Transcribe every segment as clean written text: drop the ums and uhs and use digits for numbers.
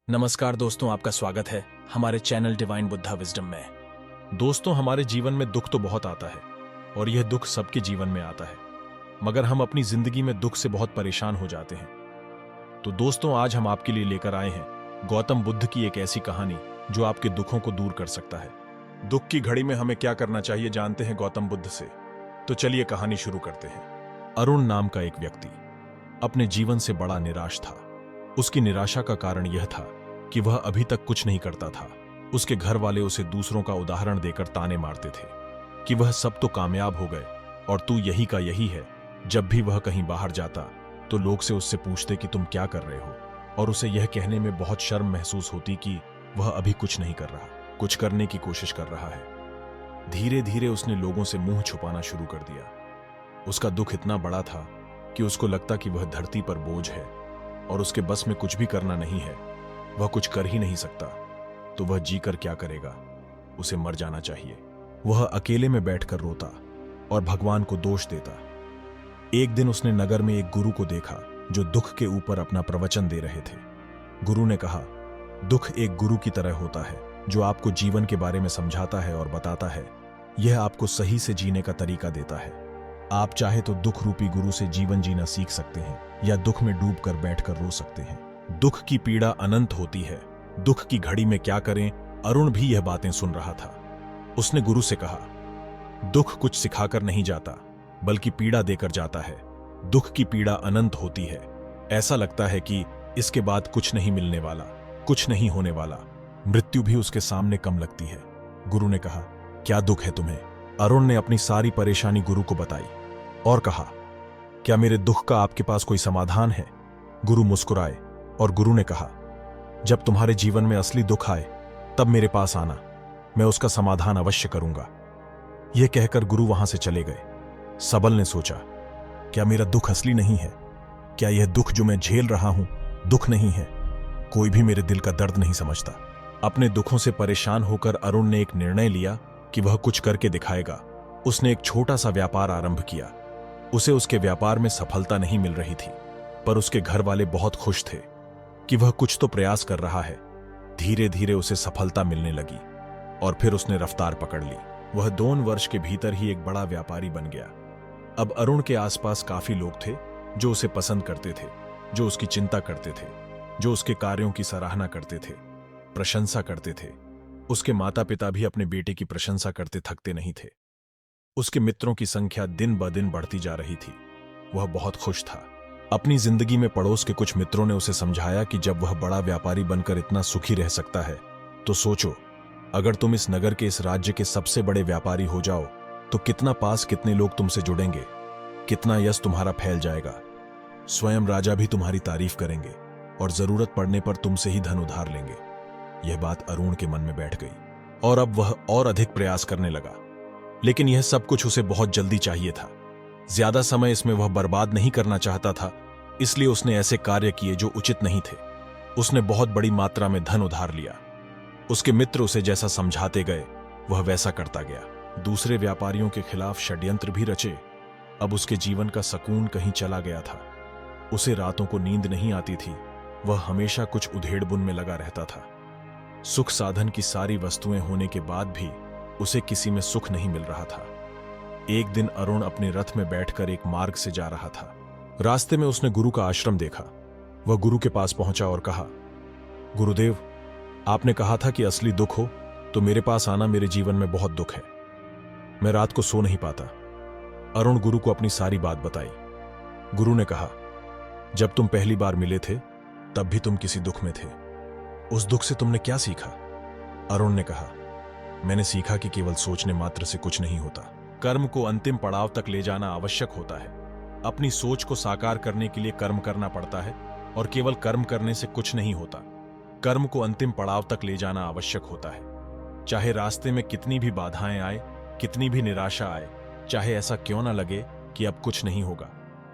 नमस्कार दोस्तों, आपका स्वागत है हमारे चैनल डिवाइन बुद्धा विजडम में। दोस्तों, हमारे जीवन में दुख तो बहुत आता है और यह दुख सबके जीवन में आता है, मगर हम अपनी जिंदगी में दुख से बहुत परेशान हो जाते हैं। तो दोस्तों, आज हम आपके लिए लेकर आए हैं गौतम बुद्ध की एक ऐसी कहानी जो आपके दुखों को दूर कर सकता है। दुख की घड़ी में हमें क्या करना चाहिए जानते हैं गौतम बुद्ध से। तो चलिए कहानी शुरू करते हैं। अरुण नाम का एक व्यक्ति अपने जीवन से बड़ा निराश था। उसकी निराशा का कारण यह था कि वह अभी तक कुछ नहीं करता था। उसके घर वाले उसे दूसरों का उदाहरण देकर ताने मारते थे कि वह सब तो कामयाब हो गए और तू यही का यही है। जब भी वह कहीं बाहर जाता तो लोग से उससे पूछते कि तुम क्या कर रहे हो, और उसे यह कहने में बहुत शर्म महसूस होती कि वह अभी कुछ नहीं कर रहा, कुछ करने की कोशिश कर रहा है। धीरे धीरे उसने लोगों से मुंह छुपाना शुरू कर दिया। उसका दुख इतना बड़ा था कि उसको लगता कि वह धरती पर बोझ है और उसके बस में कुछ भी करना नहीं है। वह कुछ कर ही नहीं सकता, तो वह जीकर क्या करेगा? उसे मर जाना चाहिए। वह अकेले में बैठकर रोता और भगवान को दोष देता। एक दिन उसने नगर में एक गुरु को देखा जो दुख के ऊपर अपना प्रवचन दे रहे थे। गुरु ने कहा, दुख एक गुरु की तरह होता है जो आपको जीवन के बारे में समझाता है और बताता है। यह आपको सही से जीने का तरीका देता है। आप चाहे तो दुख रूपी गुरु से जीवन जीना सीख सकते हैं या दुख में डूबकर बैठकर रो सकते हैं। दुख की पीड़ा अनंत होती है। दुख की घड़ी में क्या करें? अरुण भी यह बातें सुन रहा था। उसने गुरु से कहा, दुख कुछ सिखाकर नहीं जाता बल्कि पीड़ा देकर जाता है। दुख की पीड़ा अनंत होती है। ऐसा लगता है कि इसके बाद कुछ नहीं मिलने वाला, कुछ नहीं होने वाला। मृत्यु भी उसके सामने कम लगती है। गुरु ने कहा, क्या दुख है तुम्हें? अरुण ने अपनी सारी परेशानी गुरु को बताई और कहा, क्या मेरे दुख का आपके पास कोई समाधान है? गुरु मुस्कुराए और गुरु ने कहा, जब तुम्हारे जीवन में असली दुख आए तब मेरे पास आना, मैं उसका समाधान अवश्य करूंगा। यह कहकर गुरु वहां से चले गए। सबल ने सोचा, क्या मेरा दुख असली नहीं है? क्या यह दुख जो मैं झेल रहा हूं दुख नहीं है? कोई भी मेरे दिल का दर्द नहीं समझता। अपने दुखों से परेशान होकर अरुण ने एक निर्णय लिया कि वह कुछ करके दिखाएगा। उसने एक छोटा सा व्यापार आरंभ किया। उसे उसके व्यापार में सफलता नहीं मिल रही थी, पर उसके घर वाले बहुत खुश थे कि वह कुछ तो प्रयास कर रहा है। धीरे धीरे उसे सफलता मिलने लगी और फिर उसने रफ्तार पकड़ ली। वह 2 वर्ष के भीतर ही एक बड़ा व्यापारी बन गया। अब अरुण के आसपास काफी लोग थे जो उसे पसंद करते थे, जो उसकी चिंता करते थे, जो उसके कार्यों की सराहना करते थे, प्रशंसा करते थे। उसके माता पिता भी अपने बेटे की प्रशंसा करते थकते नहीं थे। उसके मित्रों की संख्या दिन ब दिन बढ़ती जा रही थी। वह बहुत खुश था। अपनी जिंदगी में पड़ोस के कुछ मित्रों ने उसे समझाया कि जब वह बड़ा व्यापारी बनकर इतना सुखी रह सकता है तो सोचो, अगर तुम इस नगर के, इस राज्य के सबसे बड़े व्यापारी हो जाओ तो कितना पास, कितने लोग तुमसे जुड़ेंगे, कितना यश तुम्हारा फैल जाएगा। स्वयं राजा भी तुम्हारी तारीफ करेंगे और जरूरत पड़ने पर तुमसे ही धन उधार लेंगे। यह बात अरुण के मन में बैठ गई और अब वह और अधिक प्रयास करने लगा। लेकिन यह सब कुछ उसे बहुत जल्दी चाहिए था। ज्यादा समय इसमें वह बर्बाद नहीं करना चाहता था, इसलिए उसने ऐसे कार्य किए जो उचित नहीं थे। उसने बहुत बड़ी मात्रा में धन उधार लिया। उसके मित्र उसे जैसा समझाते गए वह वैसा करता गया। दूसरे व्यापारियों के खिलाफ षड्यंत्र भी रचे। अब उसके जीवन का सुकून कहीं चला गया था। उसे रातों को नींद नहीं आती थी। वह हमेशा कुछ उधेड़-बुन में लगा रहता था। सुख साधन की सारी वस्तुएं होने के बाद भी उसे किसी में सुख नहीं मिल रहा था। एक दिन अरुण अपने रथ में बैठकर एक मार्ग से जा रहा था। रास्ते में उसने गुरु का आश्रम देखा। वह गुरु के पास पहुंचा और कहा, गुरुदेव, आपने कहा था कि असली दुख हो तो मेरे पास आना। मेरे जीवन में बहुत दुख है। मैं रात को सो नहीं पाता। अरुण गुरु को अपनी सारी बात बताई। गुरु ने कहा, जब तुम पहली बार मिले थे तब भी तुम किसी दुख में थे। उस दुख से तुमने क्या सीखा? अरुण ने कहा, मैंने सीखा कि केवल सोचने मात्र से कुछ नहीं होता। कर्म को अंतिम पड़ाव तक ले जाना आवश्यक होता है। अपनी सोच को साकार करने के लिए कर्म करना पड़ता है और केवल कर्म करने से कुछ नहीं होता। कर्म को अंतिम पड़ाव तक ले जाना आवश्यक होता है। चाहे रास्ते में कितनी भी बाधाएं आए, कितनी भी निराशा आए, चाहे ऐसा क्यों ना लगे कि अब कुछ नहीं होगा,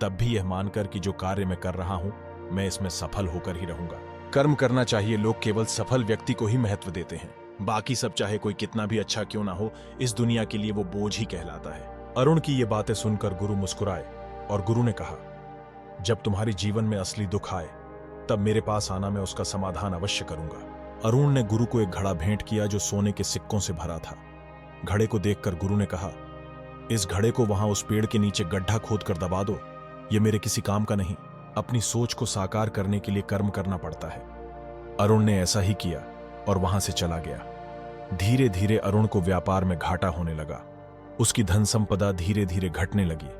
तब भी यह मानकर कि जो कार्य मैं कर रहा हूं मैं इसमें सफल होकर ही रहूंगा। कर्म करना चाहिए। लोग केवल सफल व्यक्ति को ही महत्व देते हैं। बाकी सब चाहे कोई कितना भी अच्छा क्यों ना हो, इस दुनिया के लिए वो बोझ ही कहलाता है। अरुण की ये बातें सुनकर गुरु मुस्कुराए और गुरु ने कहा, जब तुम्हारे जीवन में असली दुख आए तब मेरे पास आना, मैं उसका समाधान अवश्य करूंगा। अरुण ने गुरु को एक घड़ा भेंट किया जो सोने के सिक्कों से भरा था। घड़े को देखकर गुरु ने कहा, इस घड़े को वहां उस पेड़ के नीचे गड्ढा खोद कर दबा दो। यह मेरे किसी काम का नहीं। अपनी सोच को साकार करने के लिए कर्म करना पड़ता है। अरुण ने ऐसा ही किया और वहां से चला गया। धीरे धीरे अरुण को व्यापार में घाटा होने लगा। उसकी धन संपदा धीरे धीरे घटने लगी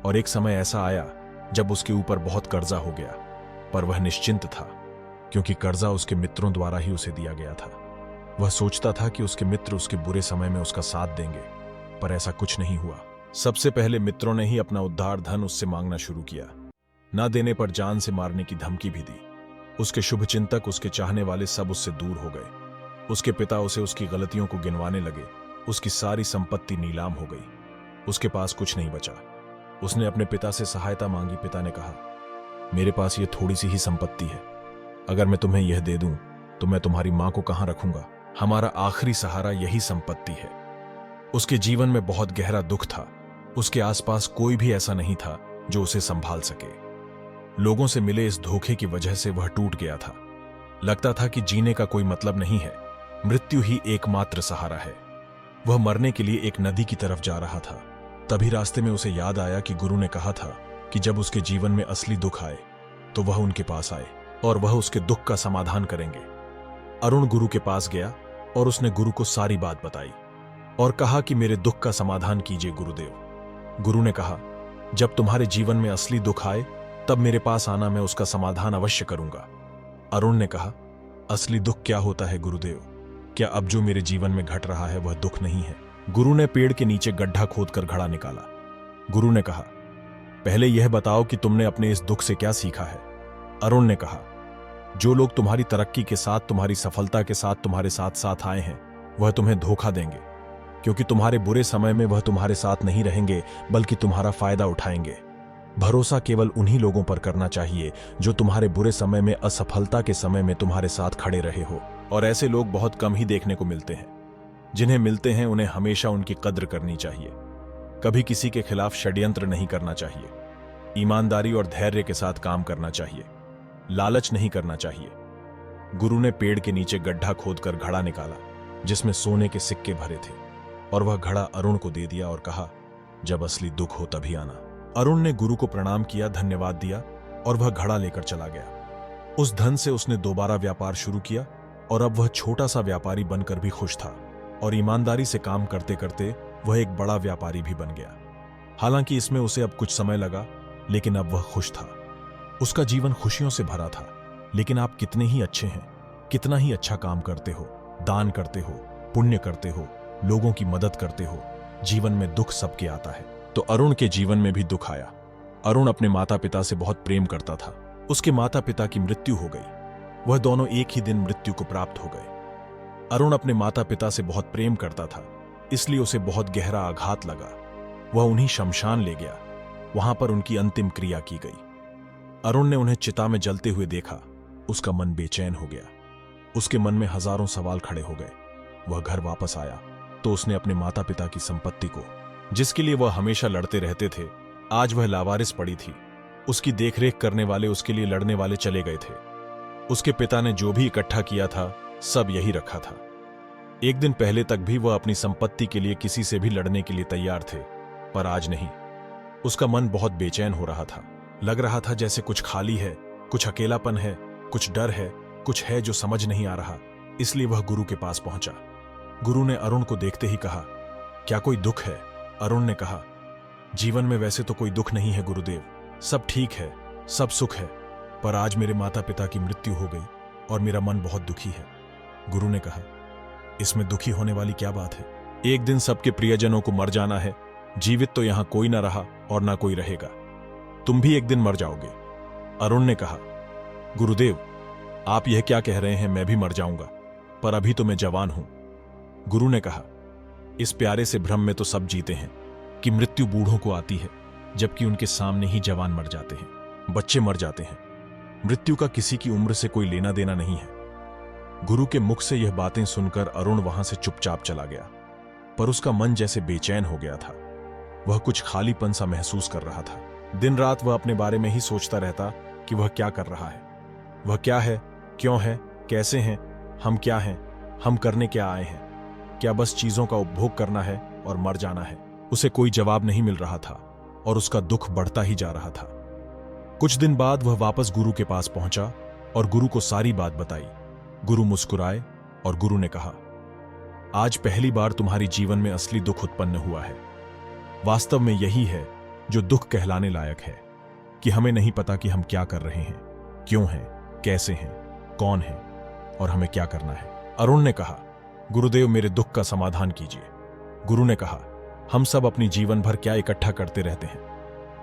और एक समय ऐसा आया जब उसके ऊपर बहुत कर्जा हो गया। पर वह निश्चिंत था, क्योंकि कर्जा उसके मित्रों द्वारा ही उसे दिया गया था। वह सोचता था कि उसके मित्र उसके बुरे समय में उसका साथ देंगे, पर ऐसा कुछ नहीं हुआ। सबसे पहले मित्रों ने ही अपना उद्धार धन उससे मांगना शुरू किया। न देने पर जान से मारने की धमकी भी दी। उसके शुभचिंतक, उसके चाहने वाले सब उससे दूर हो गए। उसके पिता उसे उसकी गलतियों को गिनवाने लगे। उसकी सारी संपत्ति नीलाम हो गई। उसके पास कुछ नहीं बचा। उसने अपने पिता से सहायता मांगी। पिता ने कहा, मेरे पास ये थोड़ी सी ही संपत्ति है। अगर मैं तुम्हें यह दे दूं तो मैं तुम्हारी मां को कहां रखूंगा? हमारा आखिरी सहारा यही संपत्ति है। उसके जीवन में बहुत गहरा दुख था। उसके आसपास कोई भी ऐसा नहीं था जो उसे संभाल सके। लोगों से मिले इस धोखे की वजह से वह टूट गया था। लगता था कि जीने का कोई मतलब नहीं है, मृत्यु ही एकमात्र सहारा है। वह मरने के लिए एक नदी की तरफ जा रहा था। तभी रास्ते में उसे याद आया कि गुरु ने कहा था कि जब उसके जीवन में असली दुख आए तो वह उनके पास आए और वह उसके दुख का समाधान करेंगे। अरुण गुरु के पास गया और उसने गुरु को सारी बात बताई और कहा कि मेरे दुख का समाधान कीजिए गुरुदेव। गुरु ने कहा, जब तुम्हारे जीवन में असली दुख आए तब मेरे पास आना, मैं उसका समाधान अवश्य करूंगा। अरुण ने कहा, असली दुख क्या होता है गुरुदेव? क्या अब जो मेरे जीवन में घट रहा है वह दुख नहीं है? गुरु ने पेड़ के नीचे गड्ढा खोदकर घड़ा निकाला। गुरु ने कहा, पहले यह बताओ कि तुमने अपने इस दुख से क्या सीखा है? अरुण ने कहा, जो लोग तुम्हारी तरक्की के साथ, तुम्हारी सफलता के साथ तुम्हारे साथ साथ आए हैं, वह तुम्हें धोखा देंगे, क्योंकि तुम्हारे बुरे समय में वह तुम्हारे साथ नहीं रहेंगे बल्कि तुम्हारा फायदा उठाएंगे। भरोसा केवल उन्हीं लोगों पर करना चाहिए जो तुम्हारे बुरे समय में, असफलता के समय में तुम्हारे साथ खड़े रहे हो। और ऐसे लोग बहुत कम ही देखने को मिलते हैं। जिन्हें मिलते हैं उन्हें हमेशा उनकी कद्र करनी चाहिए। कभी किसी के खिलाफ षड्यंत्र नहीं करना चाहिए। ईमानदारी और धैर्य के साथ काम करना चाहिए। लालच नहीं करना चाहिए। गुरु ने पेड़ के नीचे गड्ढा खोदकर घड़ा निकाला जिसमें सोने के सिक्के भरे थे और वह घड़ा अरुण को दे दिया और कहा, जब असली दुख हो तभी आना। अरुण ने गुरु को प्रणाम किया, धन्यवाद दिया और वह घड़ा लेकर चला गया। उस धन से उसने दोबारा व्यापार शुरू किया और अब वह छोटा सा व्यापारी बनकर भी खुश था और ईमानदारी से काम करते करते वह एक बड़ा व्यापारी भी बन गया। हालांकि इसमें उसे अब कुछ समय लगा, लेकिन अब वह खुश था। उसका जीवन खुशियों से भरा था। लेकिन आप कितने ही अच्छे हैं, कितना ही अच्छा काम करते हो, दान करते हो, पुण्य करते हो, लोगों की मदद करते हो, जीवन में दुख सबके आता है। तो अरुण के जीवन में भी दुख आया। अरुण अपने माता पिता से बहुत प्रेम करता था। उसके माता पिता की मृत्यु हो गई। वह दोनों एक ही दिन मृत्यु को प्राप्त हो गए। अरुण अपने माता पिता से बहुत प्रेम करता था, इसलिए उसे बहुत गहरा आघात लगा। वह उन्हीं शमशान ले गया। वहां पर उनकी अंतिम क्रिया की गई। अरुण ने उन्हें चिता में जलते हुए देखा। उसका मन बेचैन हो गया। उसके मन में हजारों सवाल खड़े हो गए। वह घर वापस आया तो उसने अपने माता पिता की संपत्ति को, जिसके लिए वह हमेशा लड़ते रहते थे, आज वह लावारिस पड़ी थी। उसकी देखरेख करने वाले, उसके लिए लड़ने वाले चले गए थे। उसके पिता ने जो भी इकट्ठा किया था सब यही रखा था। एक दिन पहले तक भी वह अपनी संपत्ति के लिए किसी से भी लड़ने के लिए तैयार थे, पर आज नहीं। उसका मन बहुत बेचैन हो रहा था। लग रहा था जैसे कुछ खाली है, कुछ अकेलापन है, कुछ डर है, कुछ है जो समझ नहीं आ रहा। इसलिए वह गुरु के पास पहुंचा। गुरु ने अरुण को देखते ही कहा, क्या कोई दुख है? अरुण ने कहा, जीवन में वैसे तो कोई दुख नहीं है गुरुदेव, सब ठीक है, सब सुख है, पर आज मेरे माता पिता की मृत्यु हो गई और मेरा मन बहुत दुखी है। गुरु ने कहा, इसमें दुखी होने वाली क्या बात है? एक दिन सबके प्रियजनों को मर जाना है। जीवित तो यहां कोई ना रहा और ना कोई रहेगा। तुम भी एक दिन मर जाओगे। अरुण ने कहा, गुरुदेव आप यह क्या कह रहे हैं? मैं भी मर जाऊंगा, पर अभी तो मैं जवान हूं। गुरु ने कहा, इस प्यारे से भ्रम में तो सब जीते हैं कि मृत्यु बूढ़ों को आती है, जबकि उनके सामने ही जवान मर जाते हैं, बच्चे मर जाते हैं। मृत्यु का किसी की उम्र से कोई लेना देना नहीं है। गुरु के मुख से यह बातें सुनकर अरुण वहां से चुपचाप चला गया, पर उसका मन जैसे बेचैन हो गया था। वह कुछ खालीपन सा महसूस कर रहा था। दिन रात वह अपने बारे में ही सोचता रहता कि वह क्या कर रहा है। वह क्या है, क्यों है, कैसे हैं, हम क्या हैं, हम करने क्या आए हैं, क्या बस चीजों का उपभोग करना है और मर जाना है। उसे कोई जवाब नहीं मिल रहा था और उसका दुख बढ़ता ही जा रहा था। कुछ दिन बाद वह वापस गुरु के पास पहुंचा और गुरु को सारी बात बताई। गुरु मुस्कुराए और गुरु ने कहा, आज पहली बार तुम्हारी जीवन में असली दुख उत्पन्न हुआ है। वास्तव में यही है जो दुख कहलाने लायक है, कि हमें नहीं पता कि हम क्या कर रहे हैं, क्यों हैं, कैसे हैं, कौन हैं और हमें क्या करना है। अरुण ने कहा, गुरुदेव मेरे दुख का समाधान कीजिए। गुरु ने कहा, हम सब अपनी जीवन भर क्या इकट्ठा करते रहते हैं।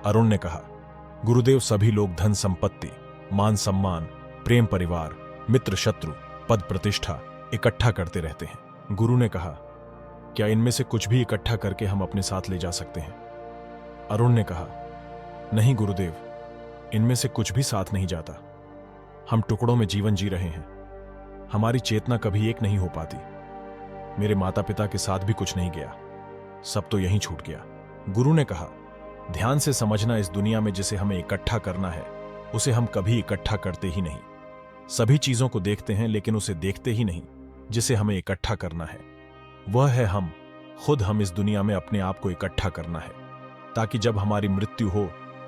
अरुण ने कहा, गुरुदेव सभी लोग धन संपत्ति, मान सम्मान, प्रेम परिवार, मित्र शत्रु, पद प्रतिष्ठा इकट्ठा करते रहते हैं। गुरु ने कहा, क्या इनमें से कुछ भी इकट्ठा करके हम अपने साथ ले जा सकते हैं। अरुण ने कहा, नहीं गुरुदेव, इनमें से कुछ भी साथ नहीं जाता। हम टुकड़ों में जीवन जी रहे हैं, हमारी चेतना कभी एक नहीं हो पाती। मेरे माता पिता के साथ भी कुछ नहीं गया, सब तो यहीं छूट गया। गुरु ने कहा, ध्यान से समझना, इस दुनिया में जिसे हमें इकट्ठा करना है उसे हम कभी इकट्ठा करते ही नहीं। सभी चीजों को देखते हैं लेकिन उसे देखते ही नहीं जिसे हमें इकट्ठा करना है। वह है हम खुद। हम इस दुनिया में अपने आप को इकट्ठा करना है ताकि जब हमारी मृत्यु हो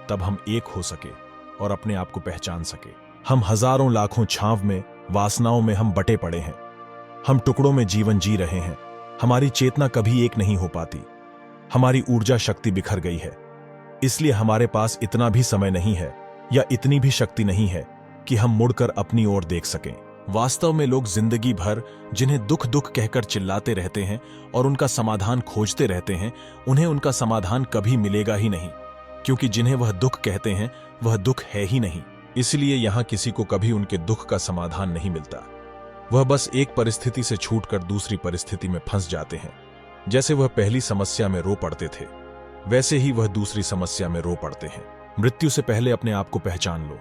तब हम एक हो सके और अपने आप को पहचान सके। हम हजारों लाखों छांव में, वासनाओं में हम बटे पड़े हैं। हम टुकड़ों में जीवन जी रहे हैं, हमारी चेतना कभी एक नहीं हो पाती। हमारी ऊर्जा शक्ति बिखर गई है, इसलिए हमारे पास इतना भी समय नहीं है या इतनी भी शक्ति नहीं है कि हम मुड़कर अपनी ओर देख सकें। वास्तव में लोग जिंदगी भर जिन्हें दुख दुख कहकर चिल्लाते रहते हैं और उनका समाधान खोजते रहते हैं, उन्हें उनका समाधान कभी मिलेगा ही नहीं, क्योंकि जिन्हें वह दुख कहते हैं वह दुख है ही नहीं। इसलिए यहां किसी को कभी उनके दुख का समाधान नहीं मिलता। वह बस एक परिस्थिति से छूटकर दूसरी परिस्थिति में फंस जाते हैं। जैसे वह पहली समस्या में रो पड़ते थे, वैसे ही वह दूसरी समस्या में रो पड़ते हैं। मृत्यु से पहले अपने आप को पहचान लो।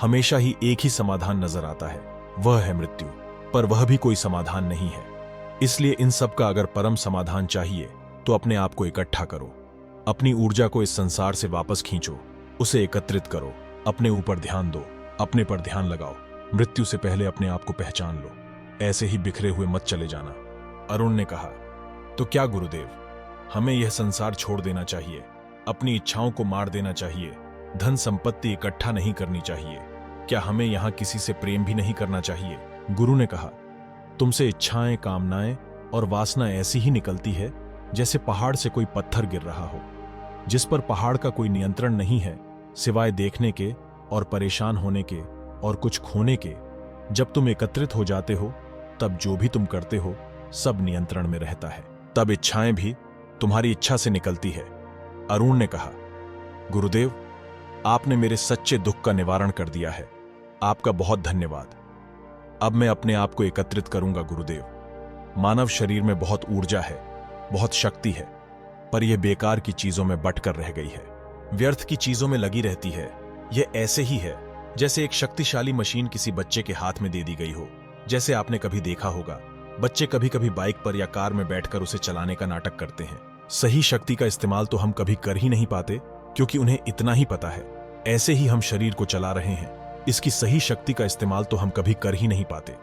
हमेशा ही एक ही समाधान नजर आता है, वह है मृत्यु, पर वह भी कोई समाधान नहीं है। इसलिए इन सब का अगर परम समाधान चाहिए तो अपने आप को इकट्ठा करो, अपनी ऊर्जा को इस संसार से वापस खींचो, उसे एकत्रित करो, अपने ऊपर ध्यान दो, अपने पर ध्यान लगाओ। मृत्यु से पहले अपने आप को पहचान लो, ऐसे ही बिखरे हुए मत चले जाना। अरुण ने कहा, तो क्या गुरुदेव, हमें यह संसार छोड़ देना चाहिए, अपनी इच्छाओं को मार देना चाहिए, धन संपत्ति इकट्ठा नहीं करनी चाहिए, क्या हमें यहां किसी से प्रेम भी नहीं करना चाहिए? गुरु ने कहा, तुमसे इच्छाएं, कामनाएं और वासना ऐसी ही निकलती है जैसे पहाड़ से कोई पत्थर गिर रहा हो, जिस पर पहाड़ का कोई नियंत्रण नहीं है सिवाय देखने के और परेशान होने के और कुछ खोने के। जब तुम एकत्रित हो जाते हो तब जो भी तुम करते हो सब नियंत्रण में रहता है, तब इच्छाएं भी तुम्हारी इच्छा से निकलती है। अरुण ने कहा, गुरुदेव, आपने मेरे सच्चे दुख का निवारण कर दिया है, आपका बहुत धन्यवाद। अब मैं अपने आप को एकत्रित करूंगा गुरुदेव। मानव शरीर में बहुत ऊर्जा है, बहुत शक्ति है, पर यह बेकार की चीजों में बटकर रह गई है, व्यर्थ की चीजों में लगी रहती है। यह ऐसे ही है जैसे एक शक्तिशाली मशीन किसी बच्चे के हाथ में दे दी गई हो। जैसे आपने कभी देखा होगा, बच्चे कभी कभी बाइक पर या कार में बैठकर उसे चलाने का नाटक करते हैं। सही शक्ति का इस्तेमाल तो हम कभी कर ही नहीं पाते, क्योंकि उन्हें इतना ही पता है। ऐसे ही हम शरीर को चला रहे हैं, इसकी सही शक्ति का इस्तेमाल तो हम कभी कर ही नहीं पाते।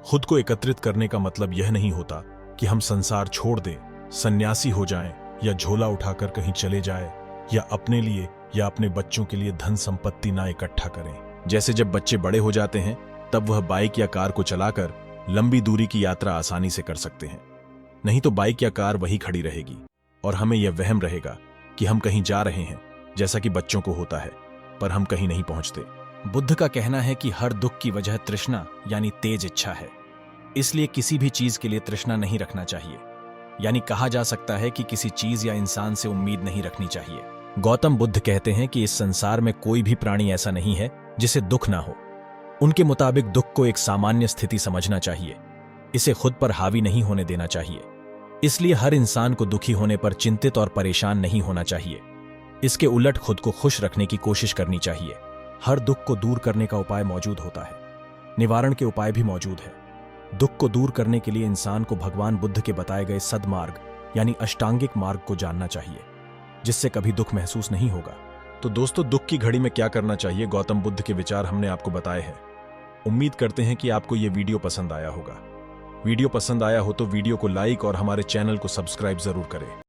खुद को एकत्रित करने का मतलब यह नहीं होता कि हम संसार छोड़ दें, सन्यासी हो जाएं या झोला उठाकर कहीं चले जाएं, या अपने लिए या अपने बच्चों के लिए धन संपत्ति ना इकट्ठा करें। जैसे जब बच्चे बड़े हो जाते हैं तब वह बाइक या कार को चलाकर लंबी दूरी की यात्रा आसानी से कर सकते हैं, नहीं तो बाइक या कार वहीं खड़ी रहेगी और हमें यह वहम रहेगा कि हम कहीं जा रहे हैं, जैसा कि बच्चों को होता है, पर हम कहीं नहीं पहुंचते। बुद्ध का कहना है कि हर दुख की वजह तृष्णा यानी तेज इच्छा है, इसलिए किसी भी चीज के लिए तृष्णा नहीं रखना चाहिए। यानी कहा जा सकता है कि किसी चीज या इंसान से उम्मीद नहीं रखनी चाहिए। गौतम बुद्ध कहते हैं कि इस संसार में कोई भी प्राणी ऐसा नहीं है जिसे दुख ना हो। उनके मुताबिक दुख को एक सामान्य स्थिति समझना चाहिए, इसे खुद पर हावी नहीं होने देना चाहिए। इसलिए हर इंसान को दुखी होने पर चिंतित और परेशान नहीं होना चाहिए। इसके उलट खुद को खुश रखने की कोशिश करनी चाहिए। हर दुख को दूर करने का उपाय मौजूद होता है, निवारण के उपाय भी मौजूद है। दुख को दूर करने के लिए इंसान को भगवान बुद्ध के बताए गए सद्मार्ग यानी अष्टांगिक मार्ग को जानना चाहिए, जिससे कभी दुख महसूस नहीं होगा। तो दोस्तों, दुख की घड़ी में क्या करना चाहिए, गौतम बुद्ध के विचार हमने आपको बताए हैं। उम्मीद करते हैं कि आपको ये वीडियो पसंद आया होगा। वीडियो पसंद आया हो तो वीडियो को लाइक और हमारे चैनल को सब्सक्राइब जरूर करें।